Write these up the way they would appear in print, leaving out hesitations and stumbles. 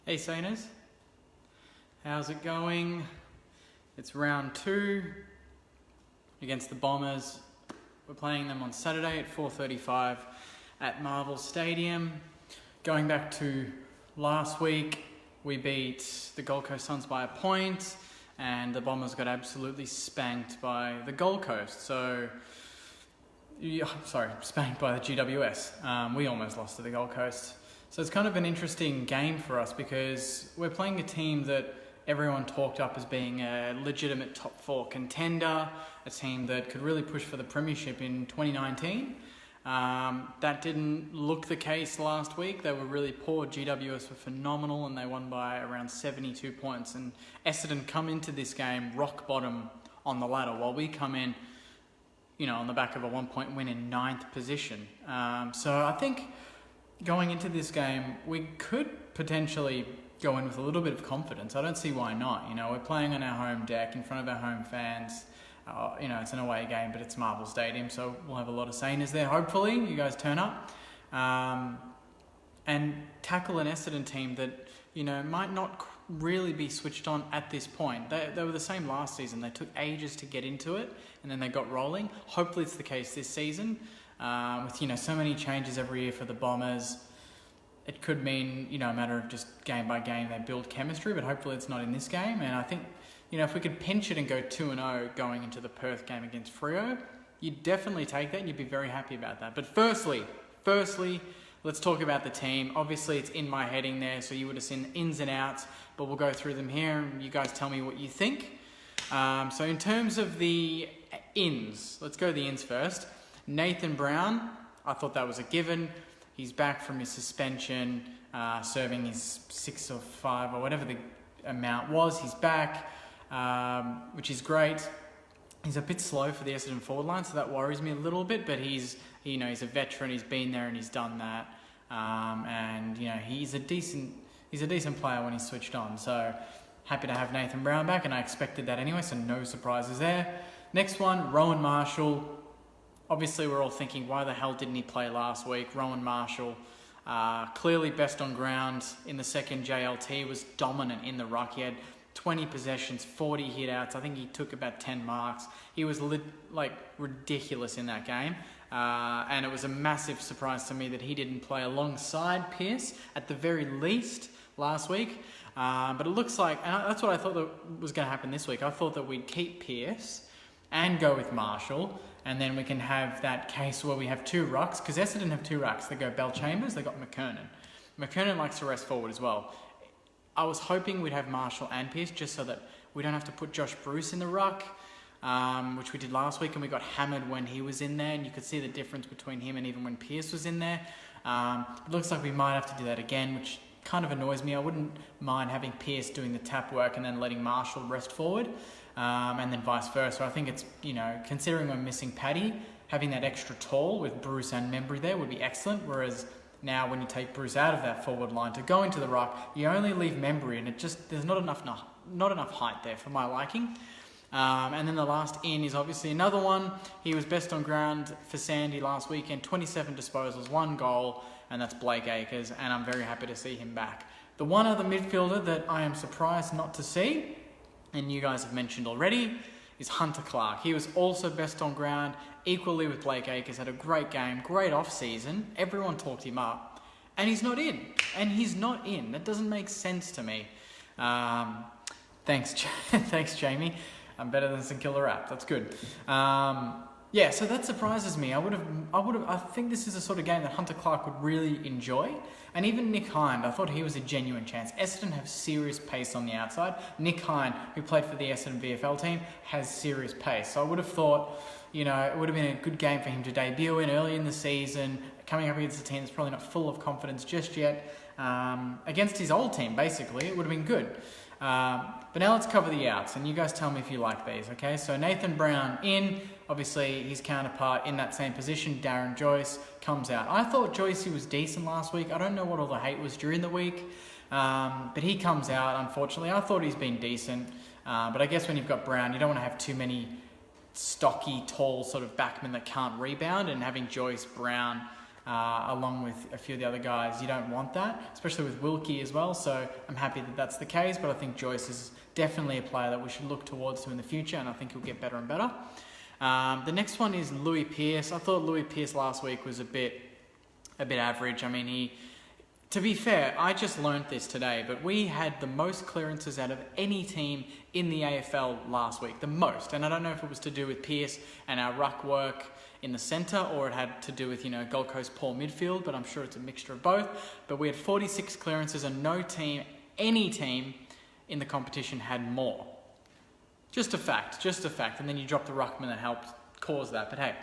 Hey Sainers, how's it going? It's round 2 against the Bombers. We're playing them on Saturday at 4:35 at Marvel Stadium. Going back to last week, we beat the Gold Coast Suns by a point and the Bombers got absolutely spanked by the Gold Coast. Spanked by the GWS. We almost lost to the Gold Coast. So it's kind of an interesting game for us because we're playing a team that everyone talked up as being a legitimate top 4 contender, a team that could really push for the premiership in 2019. That didn't look the case last week. They were really poor. GWS were phenomenal and they won by around 72 points. And Essendon come into this game rock bottom on the ladder while we come in, on the back of a 1-point win in 9th position. So I think going into this game, we could potentially go in with a little bit of confidence. I don't see why not. We're playing on our home deck in front of our home fans. It's an away game, but it's Marvel Stadium, so we'll have a lot of Sainers there. Hopefully, you guys turn up and tackle an Essendon team that, might not really be switched on at this point. They were the same last season. They took ages to get into it, and then they got rolling. Hopefully, it's the case this season. With so many changes every year for the Bombers, it could mean a matter of just game by game they build chemistry, but hopefully it's not in this game. And I think if we could pinch it and go 2-0 going into the Perth game against Freo, you'd definitely take that and you'd be very happy about that. But firstly, let's talk about the team. Obviously it's in my heading there, so you would have seen the ins and outs, but we'll go through them here and you guys tell me what you think. So in terms of the ins, let's go the ins first. Nathan Brown, I thought that was a given. He's back from his suspension, serving his 6 or 5 or whatever the amount was. He's back, which is great. He's a bit slow for the Essendon forward line, so that worries me a little bit. But he's a veteran. He's been there and he's done that. He's a decent player when he's switched on. So happy to have Nathan Brown back, and I expected that anyway. So no surprises there. Next one, Rowan Marshall. Obviously, we're all thinking, why the hell didn't he play last week? Rowan Marshall, clearly best on ground in the second JLT, was dominant in the ruck. He had 20 possessions, 40 hit-outs. I think he took about 10 marks. He was ridiculous in that game. And it was a massive surprise to me that he didn't play alongside Pearce, at the very least, last week. But it looks like, and that's what I thought that was going to happen this week. I thought that we'd keep Pearce and go with Marshall, and then we can have that case where we have 2 rucks, because Essendon have 2 rucks. They go Bell Chambers, they got McKernan. McKernan likes to rest forward as well. I was hoping we'd have Marshall and Pearce just so that we don't have to put Josh Bruce in the ruck, which we did last week, and we got hammered when he was in there, and you could see the difference between him and even when Pearce was in there. It looks like we might have to do that again, which kind of annoys me. I wouldn't mind having Pearce doing the tap work and then letting Marshall rest forward. And then vice versa. I think it's, considering we're missing Paddy, having that extra tall with Bruce and Membry there would be excellent. Whereas now when you take Bruce out of that forward line to go into the ruck, you only leave Membry, and there's not enough height there for my liking. And then the last in is obviously another one. He was best on ground for Sandy last weekend, 27 disposals, 1 goal, and that's Blake Acres, and I'm very happy to see him back. The one other midfielder that I am surprised not to see, and you guys have mentioned already, is Hunter Clark. He was also best on ground, equally with Blake Acres, had a great game, great off-season. Everyone talked him up, and he's not in. That doesn't make sense to me. Thanks, Jamie. I'm better than St Kilda Rap. That's good. So that surprises me. I think this is a sort of game that Hunter Clark would really enjoy. And even Nick Hind, I thought he was a genuine chance. Essendon have serious pace on the outside. Nick Hind, who played for the Essendon VFL team, has serious pace. So I would have thought, it would have been a good game for him to debut in early in the season, coming up against a team that's probably not full of confidence just yet. Against his old team, basically, it would have been good. But now let's cover the outs, and you guys tell me if you like these, okay? So Nathan Brown in, obviously his counterpart in that same position, Darren Joyce, comes out. I thought Joyce was decent last week. I don't know what all the hate was during the week, but he comes out, unfortunately. I thought he's been decent, but I guess when you've got Brown, you don't want to have too many stocky, tall sort of backmen that can't rebound, and having Joyce, Brown, along with a few of the other guys. You don't want that, especially with Wilkie as well. So I'm happy that that's the case, but I think Joyce is definitely a player that we should look towards to in the future, and I think he'll get better and better. The next one is Louis Pearce. I thought Louis Pearce last week was a bit average. I mean, to be fair, I just learned this today, but we had the most clearances out of any team in the AFL last week, the most. And I don't know if it was to do with Pearce and our ruck work in the centre, or it had to do with, Gold Coast poor midfield, but I'm sure it's a mixture of both. But we had 46 clearances and no team, any team in the competition had more. Just a fact. And then you drop the ruckman that helped cause that. But hey,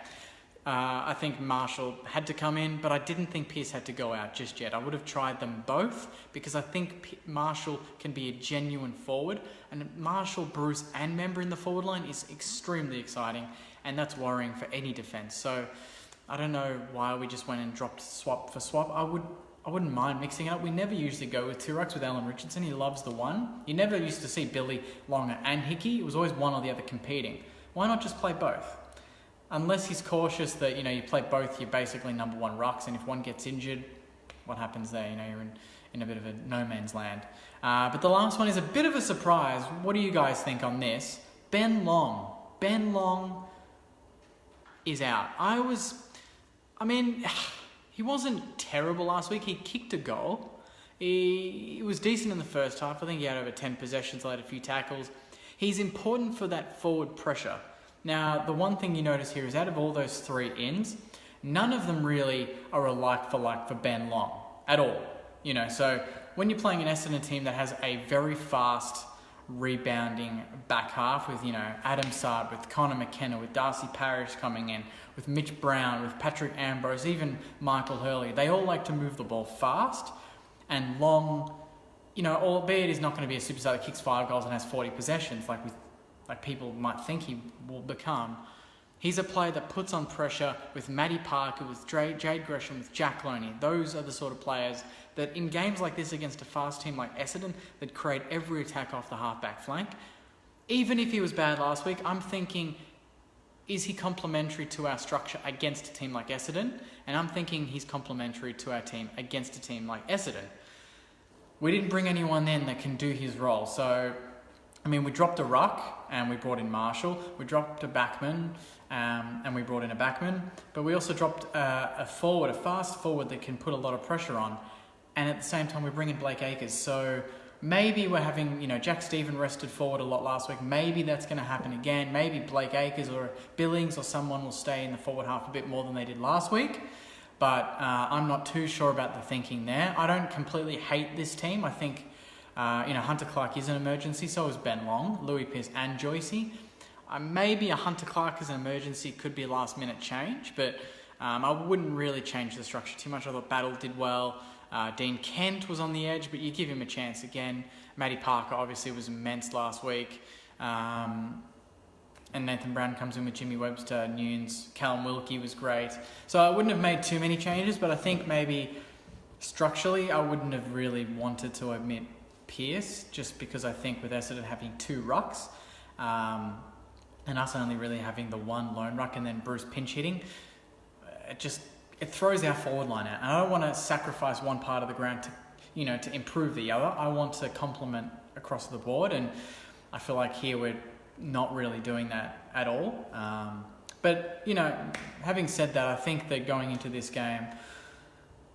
I think Marshall had to come in, but I didn't think Pearce had to go out just yet. I would have tried them both because I think Marshall can be a genuine forward. And Marshall, Bruce and Member in the forward line is extremely exciting, and that's worrying for any defence. So I don't know why we just went and dropped swap for swap. I wouldn't mind mixing it up. We never usually go with two rucks with Alan Richardson. He loves the one. You never used to see Billy, Longer and Hickey. It was always one or the other competing. Why not just play both? Unless he's cautious that, you play both, you're basically number one rucks, and if one gets injured, what happens there? You're in a bit of a no man's land. But the last one is a bit of a surprise. What do you guys think on this? Ben Long. Ben Long is out. He wasn't terrible last week. He kicked a goal. He was decent in the first half. I think he had over 10 possessions, led a few tackles. He's important for that forward pressure. Now, the one thing you notice here is out of all those three ins, none of them really are a like for Ben Long at all. So when you're playing an Essendon team that has a very fast rebounding back half with, Adam Sard, with Connor McKenna, with Darcy Parish coming in, with Mitch Brown, with Patrick Ambrose, even Michael Hurley, they all like to move the ball fast. And Long, albeit he's not going to be a superstar that kicks 5 goals and has 40 possessions like people might think he will become, he's a player that puts on pressure with Matty Parker, with Jade Gresham, with Jack Loney. Those are the sort of players that in games like this against a fast team like Essendon that create every attack off the half-back flank. Even if he was bad last week, I'm thinking, is he complementary to our structure against a team like Essendon? And I'm thinking he's complementary to our team against a team like Essendon. We didn't bring anyone in that can do his role. So, we dropped a ruck and we brought in Marshall. We dropped a backman and we brought in a backman. But we also dropped a fast forward that can put a lot of pressure on. And at the same time, we bring in Blake Acres. So maybe we're having, Jack Stephen rested forward a lot last week. Maybe that's going to happen again. Maybe Blake Acres or Billings or someone will stay in the forward half a bit more than they did last week. But I'm not too sure about the thinking there. I don't completely hate this team. I think, Hunter Clark is an emergency. So is Ben Long, Louis Pearce and Joycey. Maybe a Hunter Clark as an emergency could be a last minute change. But I wouldn't really change the structure too much. I thought Battle did well. Dean Kent was on the edge, but you give him a chance again. Matty Parker obviously was immense last week. And Nathan Brown comes in with Jimmy Webster, Nunes, Callum Wilkie was great. So I wouldn't have made too many changes, but I think maybe structurally I wouldn't have really wanted to omit Pearce, just because I think with Essendon having 2 rucks, and us only really having the one lone ruck and then Bruce pinch hitting, it throws our forward line out. And I don't want to sacrifice one part of the ground to improve the other. I want to complement across the board, and I feel like here we're not really doing that at all. But having said that, I think that going into this game,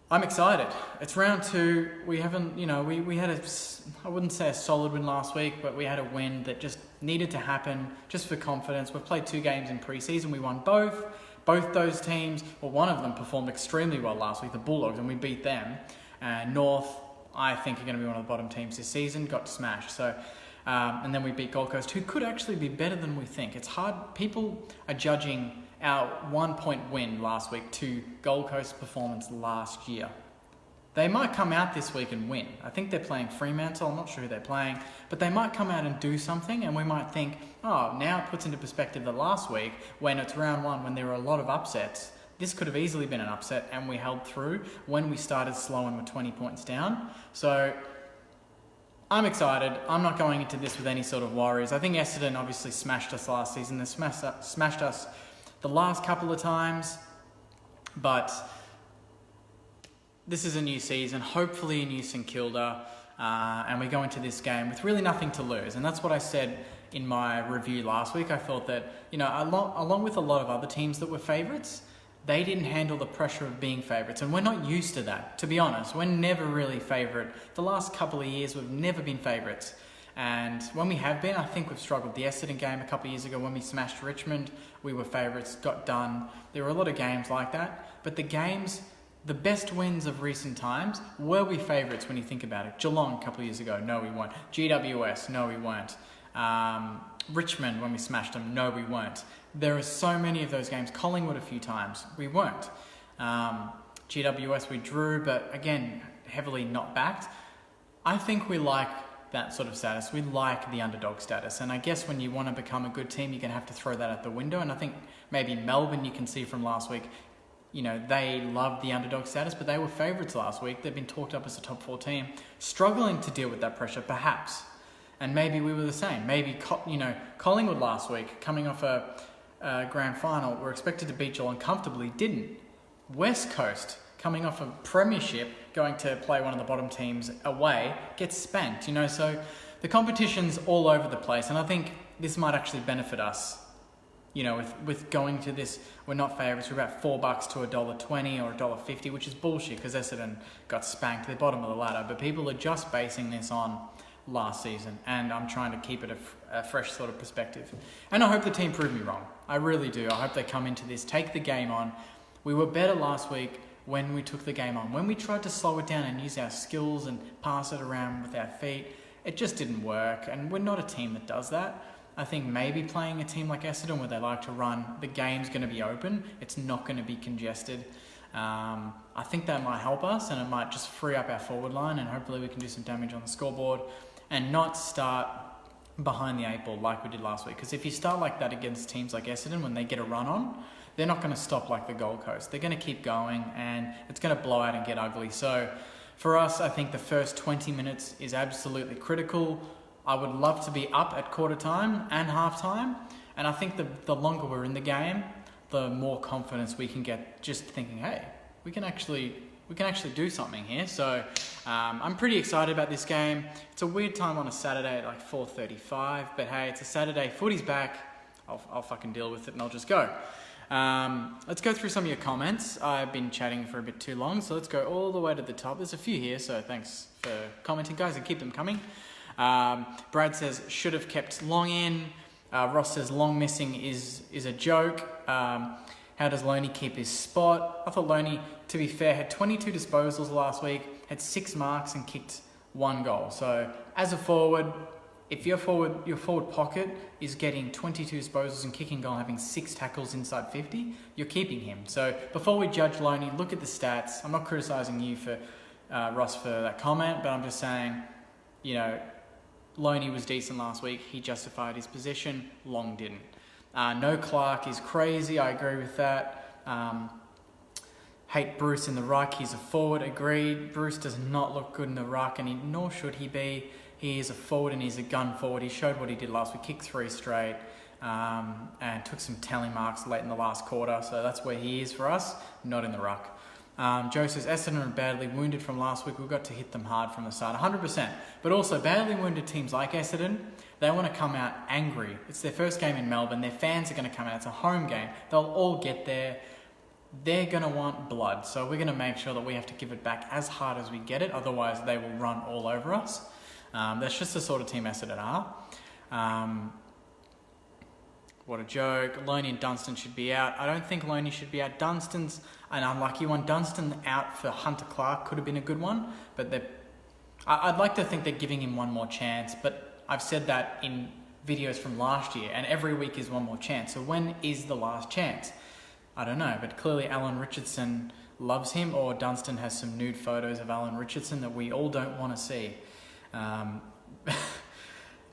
I'm excited. It's round 2. We haven't, we had I wouldn't say a solid win last week, but we had a win that just needed to happen just for confidence. We've played 2 games in pre-season. We won both. Both those teams, one of them performed extremely well last week, the Bulldogs, and we beat them. North, I think, are going to be one of the bottom teams this season, got smashed. So, and then we beat Gold Coast, who could actually be better than we think. It's hard. People are judging our 1-point win last week to Gold Coast's performance last year. They might come out this week and win. I think they're playing Fremantle. I'm not sure who they're playing. But they might come out and do something, and we might think, now it puts into perspective that last week, when it's round 1, when there were a lot of upsets, this could have easily been an upset, and we held through when we started slow and were 20 points down. So I'm excited. I'm not going into this with any sort of worries. I think Essendon obviously smashed us last season. They smashed us the last couple of times. But this is a new season, hopefully a new St Kilda, and we go into this game with really nothing to lose. And that's what I said in my review last week. I felt that, along with a lot of other teams that were favourites, they didn't handle the pressure of being favourites. And we're not used to that, to be honest. We're never really favourite. The last couple of years, we've never been favourites. And when we have been, I think we've struggled. The Essendon game a couple of years ago when we smashed Richmond, we were favourites, got done. There were a lot of games like that. But the best wins of recent times, were we favourites when you think about it? Geelong a couple of years ago, no we weren't. GWS, no we weren't. Richmond, when we smashed them, no we weren't. There are so many of those games. Collingwood a few times, we weren't. GWS we drew, but again, heavily not backed. I think we like that sort of status. We like the underdog status. And I guess when you want to become a good team, you're going to have to throw that out the window. And I think maybe Melbourne, you can see from last week, they love the underdog status, but they were favourites last week. They've been talked up as a top 4 team, struggling to deal with that pressure, perhaps. And maybe we were the same. Maybe, Collingwood last week, coming off a grand final, were expected to beat Geelong comfortably, didn't. West Coast, coming off a premiership, going to play one of the bottom teams away, gets spanked, So the competition's all over the place, and I think this might actually benefit us. With going to this, we're not favourites. We're about $4 to $1.20 or $1.50, which is bullshit because Essendon got spanked. They're bottom of the ladder, but people are just basing this on last season, and I'm trying to keep it a fresh sort of perspective. And I hope the team prove me wrong. I really do. I hope they come into this, take the game on. We were better last week when we took the game on. When we tried to slow it down and use our skills and pass it around with our feet, it just didn't work, and we're not a team that does that. I think maybe playing a team like Essendon where they like to run, the game's going to be open. It's not going to be congested. I think that might help us, and it might just free up our forward line, and hopefully we can do some damage on the scoreboard and not start behind the 8 ball like we did last week. Because if you start like that against teams like Essendon when they get a run on, they're not going to stop like the Gold Coast. They're going to keep going, and it's going to blow out and get ugly. So for us, I think the first 20 minutes is absolutely critical. I would love to be up at quarter time and half time. And I think the longer we're in the game, the more confidence we can get just thinking, hey, we can actually do something here. So I'm pretty excited about this game. It's a weird time on a Saturday at like 4:35, but hey, it's a Saturday. Footy's back. I'll fucking deal with it and I'll just go. Let's go through some of your comments. I've been chatting for a bit too long, so let's go all the way to the top. There's a few here, so thanks for commenting, guys, and keep them coming. Brad says, should have kept Long in. Ross says, Long missing is a joke. How does Loney keep his spot? I thought Loney, to be fair, had 22 disposals last week, had 6 marks and kicked 1 goal. So as a forward, if your forward pocket is getting 22 disposals and kicking goal and having 6 tackles inside 50, you're keeping him. So before we judge Loney, look at the stats. I'm not criticising you for Ross for that comment, but I'm just saying, Loney was decent last week. He justified his position. Long didn't. No Clark is crazy. I agree with that. Hate Bruce in the ruck. He's a forward. Agreed. Bruce does not look good in the ruck, and nor should he be. He is a forward and he's a gun forward. He showed what he did last week. Kicked 3 straight and took some tally marks late in the last quarter. So that's where he is for us, not in the ruck. Joe says, Essendon are badly wounded from last week. We've got to hit them hard from the start, 100%. But also, badly wounded teams like Essendon, they want to come out angry. It's their first game in Melbourne. Their fans are going to come out. It's a home game. They'll all get there. They're going to want blood. So we're going to make sure that we have to give it back as hard as we get it. Otherwise, they will run all over us. That's just the sort of team Essendon are. What a joke. Loney and Dunstan should be out. I don't think Loney should be out. Dunstan's an unlucky one. Dunstan out for Hunter Clark could have been a good one, but I'd like to think they're giving him one more chance, but I've said that in videos from last year, and every week is one more chance. So when is the last chance? I don't know, but clearly Alan Richardson loves him, or Dunstan has some nude photos of Alan Richardson that we all don't want to see.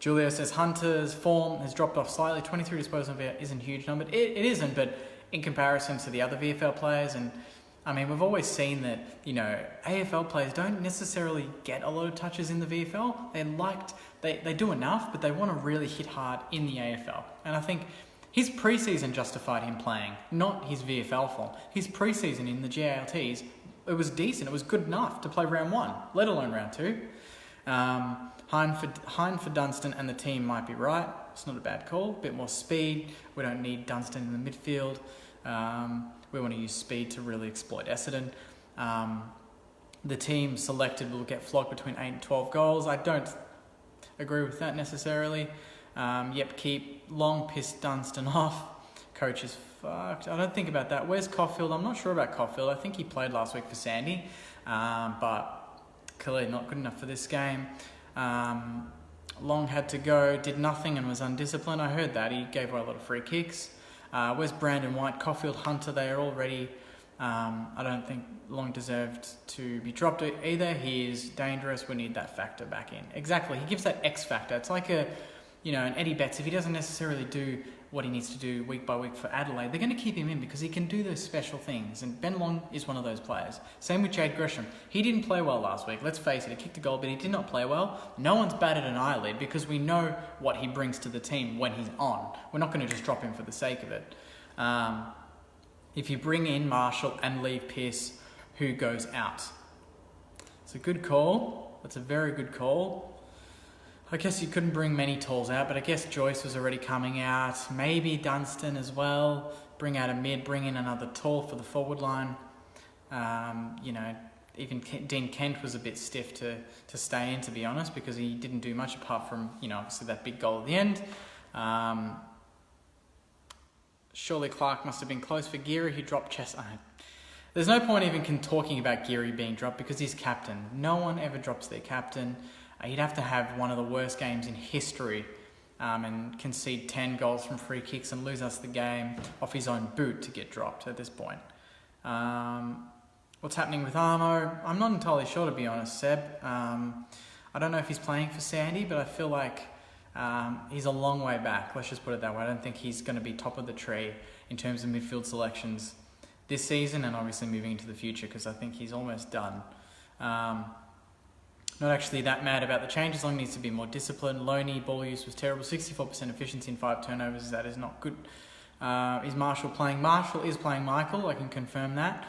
Julio says Hunter's form has dropped off slightly. 23 disposals isn't a huge number. It isn't, but in comparison to the other VFL players, and I mean, we've always seen that, AFL players don't necessarily get a lot of touches in the VFL. They do enough, but they want to really hit hard in the AFL. And I think his preseason justified him playing, not his VFL form. His preseason in the JLTs it was decent. It was good enough to play round 1, let alone round 2. Hine for Dunstan and the team might be right. It's not a bad call. A bit more speed. We don't need Dunstan in the midfield. We want to use speed to really exploit Essendon. The team selected will get flogged between 8 and 12 goals. I don't agree with that necessarily. Keep Long pissed Dunstan off. Coach is fucked. I don't think about that. Where's Caulfield? I'm not sure about Caulfield. I think he played last week for Sandy, but clearly not good enough for this game. Long had to go, did nothing and was undisciplined. I heard that. He gave away a lot of free kicks. Where's Brandon White? Caulfield, Hunter, they are already... I don't think Long deserved to be dropped either. He is dangerous. We need that factor back in. Exactly. He gives that X factor. It's like an Eddie Betts. If he doesn't necessarily do what he needs to do week by week for Adelaide, they're going to keep him in because he can do those special things. And Ben Long is one of those players. Same with Jade Gresham. He didn't play well last week. Let's face it. He kicked a goal, but he did not play well. No one's batted an eyelid because we know what he brings to the team when he's on. We're not going to just drop him for the sake of it. If you bring in Marshall and leave Pearce, who goes out? It's a good call. That's a very good call. I guess you couldn't bring many tools out, but I guess Joyce was already coming out. Maybe Dunstan as well. Bring out a mid, bring in another tall for the forward line. Even Dean Kent was a bit stiff to stay in, to be honest, because he didn't do much apart from, obviously that big goal at the end. Surely Clark must have been close for Geary, who dropped chest. There's no point even talking about Geary being dropped because he's captain. No one ever drops their captain. He'd have to have one of the worst games in history and concede 10 goals from free kicks and lose us the game off his own boot to get dropped at this point. What's happening with Armo? I'm not entirely sure, to be honest, Seb. I don't know if he's playing for Sandy, but I feel like he's a long way back. Let's just put it that way. I don't think he's going to be top of the tree in terms of midfield selections this season and obviously moving into the future because I think he's almost done. Not actually that mad about the changes. Long needs to be more disciplined. Loney, ball use was terrible. 64% efficiency and 5 turnovers. That is not good. Is Marshall playing? Marshall is playing Michael. I can confirm that.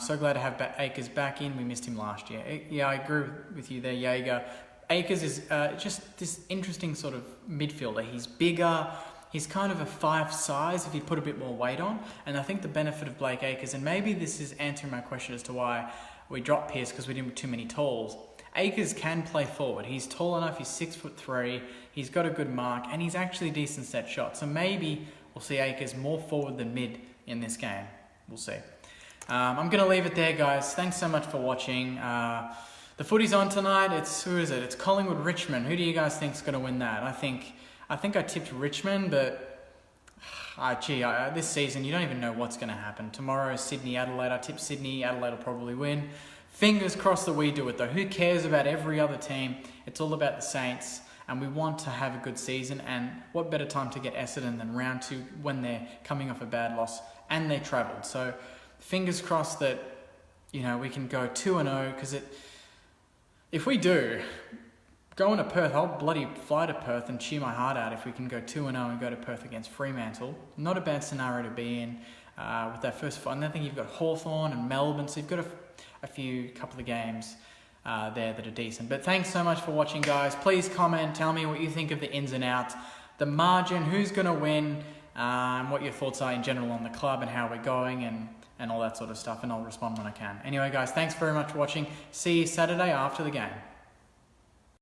So glad to have Akers back in. We missed him last year. Yeah, I agree with you there, Jaeger. Akers is just this interesting sort of midfielder. He's bigger. He's kind of a 5 size if you put a bit more weight on. And I think the benefit of Blake Akers, and maybe this is answering my question as to why we dropped Pearce because we didn't have too many talls. Akers can play forward. He's tall enough. He's 6'3". He's got a good mark, and he's actually a decent set shot. So maybe we'll see Akers more forward than mid in this game. We'll see. I'm going to leave it there, guys. Thanks so much for watching. The footy's on tonight. Who is it? It's Collingwood Richmond. Who do you guys think is going to win that? I think I tipped Richmond, but this season you don't even know what's going to happen. Tomorrow is Sydney Adelaide. I tipped Sydney. Adelaide will probably win. Fingers crossed that we do it though. Who cares about every other team? It's all about the Saints, and we want to have a good season. And what better time to get Essendon than round 2 when they're coming off a bad loss and they travelled. So fingers crossed that we can go 2-0 because if we do, going to Perth, I'll bloody fly to Perth and cheer my heart out if we can go 2-0 and go to Perth against Fremantle. Not a bad scenario to be in with that first fight. And I think you've got Hawthorn and Melbourne, so you've got a couple of games there that are decent. But thanks so much for watching, guys. Please comment, tell me what you think of the ins and outs, the margin, who's going to win, what your thoughts are in general on the club and how we're going and all that sort of stuff, and I'll respond when I can. Anyway, guys, thanks very much for watching. See you Saturday after the game.